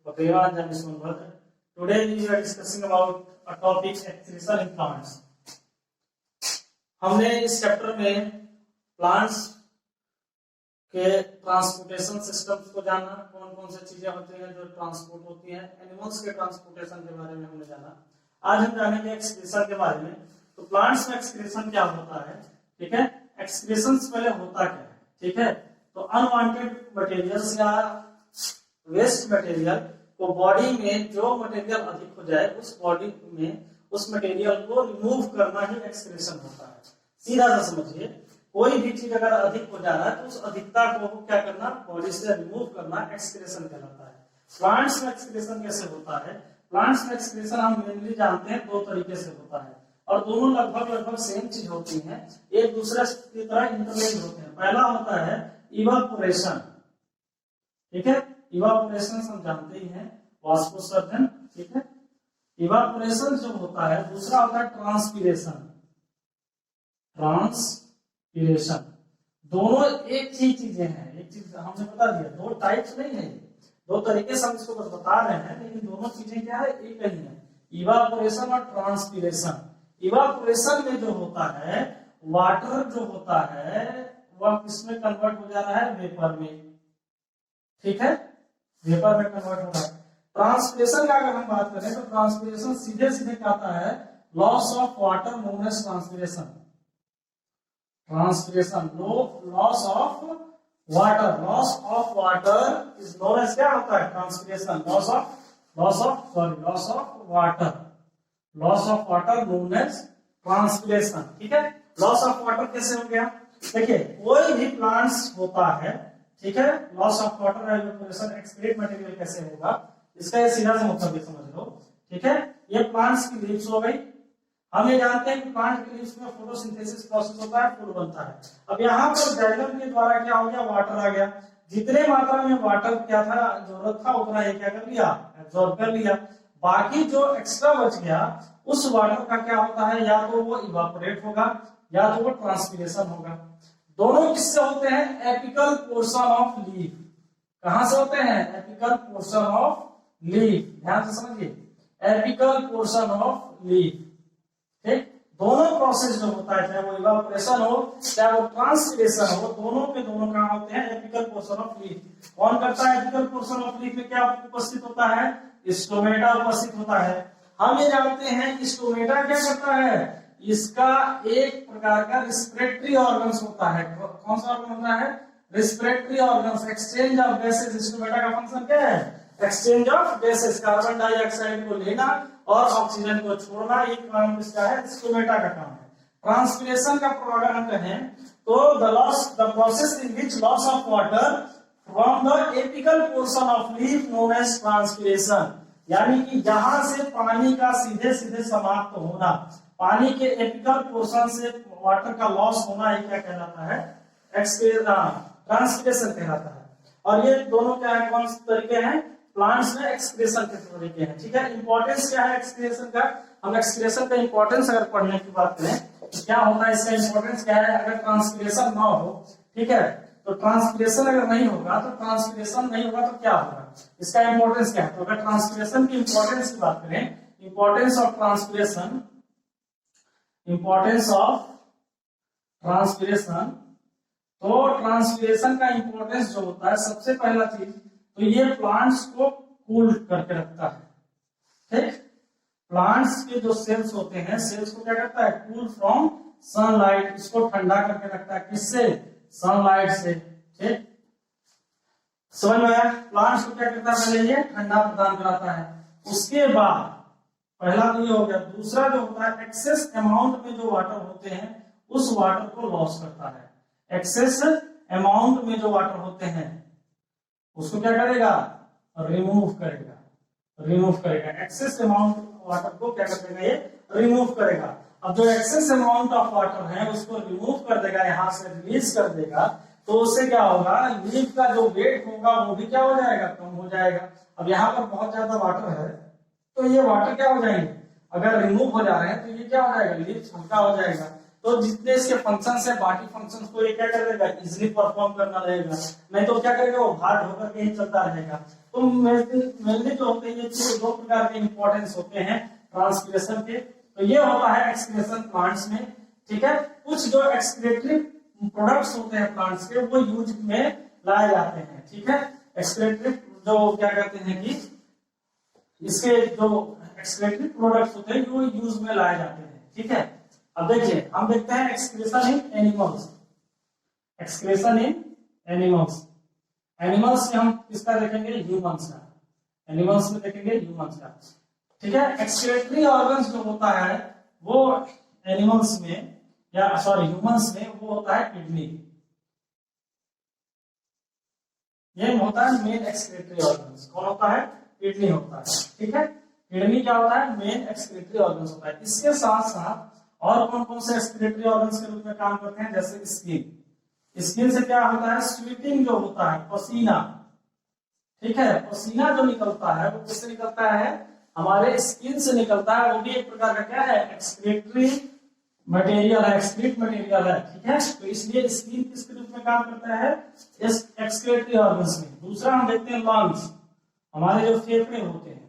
Bhagavan and Sunbhadra. Today we are discussing about a topic excretion in plants. हमने इस chapter में plants के transportation systems को जाना, कौन कौन से चीजें होती हैं जो ट्रांसपोर्ट होती हैं, एनिमल्स के ट्रांसपोर्टेशन के बारे में हमने जाना। आज हम जानेंगे एक्सक्रीशन के बारे में। तो प्लांट्स में एक्सक्रीशन क्या होता है, ठीक है। एक्सक्रीशन पहले होता क्या है, ठीक है। तो अनवांटेड मटेरियल्स या वेस्ट मटेरियल को बॉडी में जो मटेरियल अधिक हो जाए उस बॉडी में उस मटेरियल को रिमूव करना ही एक्सक्रीशन होता है। सीधा सा समझिए, कोई भी चीज अगर अधिक हो जा रहा है तो उस अधिकता को क्या करना, बॉडी से रिमूव करना एक्सक्रीशन कहलाता है। प्लांट्स में एक्सक्रीशन कैसे होता है? प्लांट्स में एक्सक्रीशन हम मेनली जानते हैं दो तरीके से होता है और दोनों लगभग सेम चीज होती हैं, एक दूसरे की तरह इंटरलिंक्ड होते हैं। पहला होता है इवापोरेशन, ठीक है। इवापोरेशन हम जानते ही हैं, वाष्पोत्सर्जन, ठीक है। इवापोरेशन जो होता है, दूसरा होता है ट्रांसपीरेशन। ट्रांसपीरेशन दोनों एक ही चीजें हैं, एक चीज हमने बता दिया, दो टाइप्स नहीं है, दो तरीके से हम इसको बस बता रहे हैं, लेकिन दोनों चीजें क्या है, एक ही है, इवापोरेशन और ट्रांसपीरेशन। इवापोरेशन में जो होता है, वाटर जो होता है वह किसमें कन्वर्ट हो जा रहा है, वेपर में, ठीक है, वेपर में कन्वर्ट हो रहा है। ट्रांसपीरेशन का अगर हम बात करें तो ट्रांसपीरेशन सीधे सीधे क्या आता है, loss of water known as transpiration. Transpiration loss of water, loss of water is known as क्या होता है, transpiration. Loss of water known as transpiration, ठीक है। लॉस ऑफ वाटर कैसे हो गया, देखिए कोई भी प्लांट्स होता है, ठीक है, loss of water evaporation excrete material कैसे होगा, इसका ये सीधा सा मतलब समझ लो, ठीक है। ये प्लांट्स की लीव्स हो गई। हम ये जानते हैं कि प्लांट की लीव्स में फोटोसिंथेसिस प्रोसेस होता है, फूल बनता है। अब यहाँ पर जाइलम के द्वारा क्या हो गया, वाटर आ गया। जितने मात्रा में वाटर क्या था, जरूरत था, उतना ये क्या कर लिया, एब्जॉर्ब कर लिया। बाकी जो एक्स्ट्रा बच गया उस वाटर का क्या होता है, या तो वो इवापोरेट होगा या तो वो ट्रांसपीरेशन होगा। दोनों किससे होते हैं, एपिकल पोर्शन ऑफ लीफ। कहां से होते हैं, एपिकल पोर्शन ऑफ लीफ, ध्यान से समझिए, एपिकल पोर्शन ऑफ लीफ, ठीक। दोनों प्रोसेस जो होता है, चाहे वो इवापोरेशन हो चाहे वो ट्रांसपीरेशन हो, दोनों के दोनों कहां होते हैं, एपिकल पोर्शन ऑफ लीफ। कौन करता है, एपिकल पोर्शन ऑफ लीफ में क्या उपस्थित होता है, स्टोमेटा उपस्थित होता है। हम ये जानते हैं कि स्टोमेटा क्या करता है, इसका एक प्रकार का रिस्पिरेटरी ऑर्गन्स होता है। कौन सा ऑर्गन होता है, respiratory organs. Exchange of gases, stomata का फंक्शन क्या है, exchange of gases, carbon dioxide को लेना और ऑक्सीजन को छोड़ना, ये काम इसका है, स्टोमेटा का काम है। ट्रांसपीरेशन का अगर हम कहें तो the process in which loss of water from the apical portion of leaf known as transpiration, यानी कि जहां से पानी का सीधे सीधे समाप्त होना, पानी के एपिकल पोर्शन से वाटर का लॉस होना, ये क्या कहलाता है, ट्रांसपीरेशन कहलाता है। और ये दोनों क्या है, कौन से तरीके हैं, प्लांट्स में एक्सक्रीशन के तरीके हैं, ठीक है। इंपॉर्टेंस क्या है एक्सक्रीशन का, हम एक्सक्रीशन का इंपॉर्टेंस अगर पढ़ने की बात करें तो क्या होता है, इसका इंपॉर्टेंस क्या है। अगर ट्रांसपीरेशन ना हो, ठीक है, तो ट्रांसपीरेशन अगर नहीं होगा तो क्या होगा, इसका इंपॉर्टेंस क्या है। तो अगर ट्रांसपीरेशन की इंपॉर्टेंस की बात करें, इंपॉर्टेंस ऑफ ट्रांसपीरेशन, तो ट्रांसपीरेशन का इंपॉर्टेंस जो होता है, सबसे पहला चीज तो ये प्लांट्स को कूल करके रखता है, ठीक। प्लांट्स के जो सेल्स होते हैं, सेल्स को क्या करता है, कूल फ्रॉम सनलाइट, इसको ठंडा करके रखता है, किससे, सनलाइट से, ठीक। समझ में आया, प्लांट्स को क्या करता है, पहले ये ठंडा प्रदान कराता है। उसके बाद पहला तो ये हो गया। दूसरा जो होता है, एक्सेस अमाउंट में जो वाटर होते हैं उस वाटर को लॉस करता है। एक्सेस अमाउंट में जो वाटर होते हैं उसको क्या करेगा, रिमूव करेगा। एक्सेस अमाउंट वाटर को क्या करेगा, ये रिमूव करेगा। अब जो एक्सेस अमाउंट ऑफ वाटर है उसको रिमूव कर देगा, यहां से रिलीज कर देगा, तो उससे क्या होगा, लीफ का जो वेट होगा वो भी क्या हो जाएगा, कम हो जाएगा। अब यहाँ पर बहुत ज्यादा वाटर है तो ये वाटर क्या हो जाएंगे, अगर रिमूव हो जा रहे हैं तो ये क्या हो जाएगा, लीफ हल्का हो जाएगा। तो जितने इसके फंक्शंस है बाकी फंक्शंस को ये क्या करेगा, इजीली परफॉर्म करना रहेगा, नहीं तो क्या करेगा वो भार होकर के ही चलता रहेगा। तो मेनली जो होते हैं ये दो प्रकार के इंपॉर्टेंस होते हैं ट्रांसक्रिप्शन के। तो ये होता है एक्सक्रीशन प्लांट्स में, ठीक है। कुछ जो एक्सक्रीटरी प्रोडक्ट्स होते हैं प्लांट्स के वो यूज में लाए जाते हैं, ठीक है। एक्सक्रीटरी जो क्या कहते हैं कि इसके जो एक्सक्रीटरी प्रोडक्ट्स होते हैं वो यूज में लाए जाते हैं, ठीक है। अब देखिए हम देखते हैं एक्सक्रीशन इन एनिमल्स। एक्सक्रीशन इन एनिमल्स, एनिमल्स में हम किसका देखेंगे, ह्यूमंस का। एनिमल्स में देखेंगे ह्यूमंस का, ठीक है। एक्सक्रीटरी ऑर्गन्स जो होता है वो एनिमल्स में या सॉरी ह्यूमंस में वो होता है किडनी। ये होता है मेन एक्सक्रीटरी ऑर्गन्स। कौन होता है, किडनी होता है, ठीक है। किडनी क्या होता है, मेन एक्सक्रीटरी ऑर्गन्स होता है। इसके साथ साथ और कौन कौन से एक्सक्रीटरी ऑर्गन्स के रूप में काम करते हैं, जैसे स्किन। स्किन से क्या होता है, स्वेटिंग जो होता है, पसीना, ठीक है। पसीना जो निकलता है वो किससे निकलता है, हमारे स्किन से निकलता है। वो भी एक प्रकार का क्या है, एक्सक्रीटरी मटेरियल है, एक्सक्रीट मटेरियल है, ठीक है। तो इसलिए स्किन किसके रूप में काम करता है, इस एक्सक्रीटरी ऑर्गन्स में। दूसरा हम देखते हैं लंग्स, हमारे जो फेफड़े होते हैं,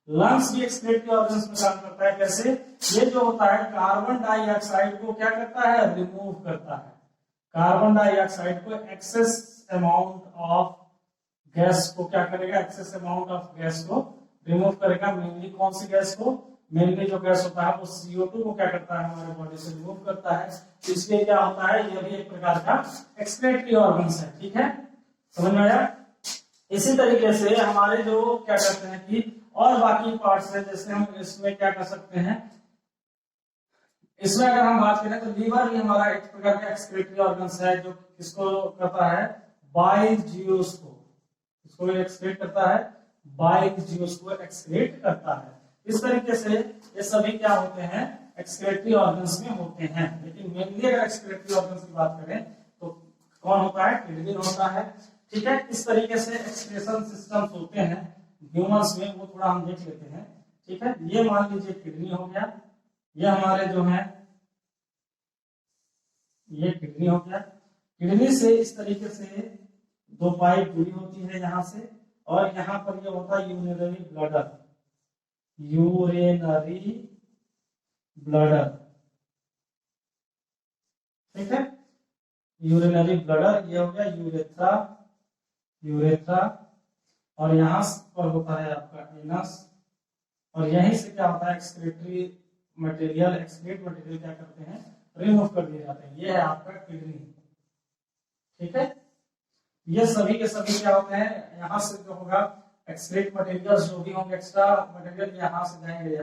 लंग्स भी एक्सक्रीटरी ऑर्गन्स में काम करता है। कैसे, ये जो होता है कार्बन डाइऑक्साइड को क्या करता है, रिमूव करता है। कार्बन डाइऑक्साइड को एक्सेस अमाउंट ऑफ गैस को क्या करेगा, एक्सेस अमाउंट ऑफ गैस को रिमूव करेगा। मेनली कौन सी गैस को, मेनली जो गैस होता है वो CO2 को क्या करता है, हमारे बॉडी से रिमूव करता है। तो इसलिए क्या होता है, यह भी एक प्रकार का एक्सक्रीटरी ऑर्गन्स है, ठीक है। समझ में आया। इसी तरीके से हमारे जो क्या कहते हैं कि और बाकी पार्ट्स है, जैसे हम इसमें क्या कर सकते हैं, इसमें अगर हम बात करें तो लीवर भी हमारा एक प्रकार का एक्सक्रीटरी ऑर्गन्स है, जो किसको करता है, बाइल ज्यूस को, इसको एक्सक्रीट करता है, बाइल ज्यूस को एक्सक्रीट करता है। इस तरीके से ये सभी क्या होते हैं, एक्सक्रीटरी ऑर्गन्स में होते हैं। लेकिन मेनली अगर एक्सक्रीटरी ऑर्गन्स की बात करें तो कौन होता है, किडनी होता है, ठीक है। इस तरीके से एक्सक्रीशन सिस्टम्स होते हैं ह्यूमंस में, वो थोड़ा हम देख लेते हैं, ठीक है। ये मान लीजिए किडनी हो गया, ये हमारे जो है ये किडनी हो गया। किडनी से इस तरीके से दो पाइप जुड़ी होती है यहाँ से, और यहाँ पर ये होता है यूरिनरी ब्लडर, यूरिनरी ब्लडर, ठीक है। यूरिनरी ब्लडर, ये हो गया यूरेथ्रा, यूरेथ्रा, और यहाँ पर होता है आपका एनस, और यहीं से क्या होता है, एक्सक्रीटरी मटेरियल, एक्सक्रीट मटेरियल क्या करते हैं, रिमूव कर दिए जाते हैं। ये है आपका किडनी, ठीक है। ये सभी के सभी क्या होते हैं, यहाँ से जो होगा एक्सक्रीट मटेरियल्स जो भी होंगे, एक्स्ट्रा मटेरियल यहाँ से जाएंगे,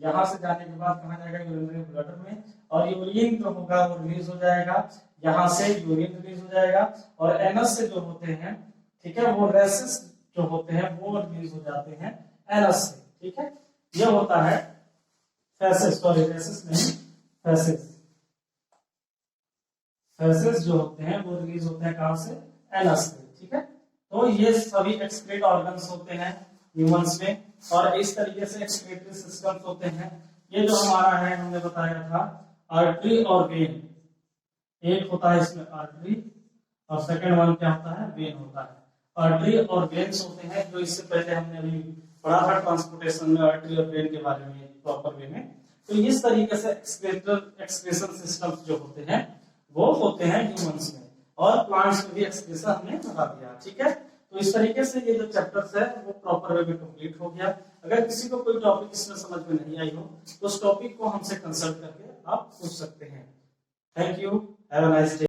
यहाँ से जाने के बाद कहाँ जाएगा, यूरिनरी ब्लडर में, और यूरिन जो होगा वो रिलीज हो जाएगा, यहाँ से यूरिन रिलीज हो जाएगा, और एनस से जो होते हैं, ठीक है, वो रेसेस जो होते हैं वो रिलीज हो जाते हैं एनस से, ठीक है। ये होता है फेसेस, सॉरी रेसेस नहीं, फेसेस, फेसेस जो होते हैं वो रिलीज होते हैं कहां से, एनस से, ठीक है। तो ये सभी एक्सक्रीट ऑर्गन्स होते हैं ह्यूमंस में, और इस तरीके से एक्सक्रीटरी सिस्टम्स होते हैं। ये जो हमारा है हमने बताया था आर्टरी और वेन, एक होता है इसमें आर्टरी, और सेकंड वन क्या होता है, वेन होता है। आर्टरी और वेन्स होते हैं, जो इससे पहले हमने अभी पढ़ा था ट्रांसपोर्टेशन में आर्टरी और वेन के बारे में प्रॉपर वे में। तो इस तरीके से एक्सक्रीशन सिस्टम्स जो होते हैं वो होते हैं ह्यूमंस में, और प्लांट्स में भी एक्सक्रीशन हमने बता दिया, ठीक है। तो इस तरीके से ये जो चैप्टर्स है वो प्रॉपर वे में कंप्लीट हो गया। अगर किसी को कोई टॉपिक इसमें समझ में नहीं आई हो तो उस टॉपिक को हमसे कंसल्ट करके आप पूछ सकते हैं। Thank you, have a nice day.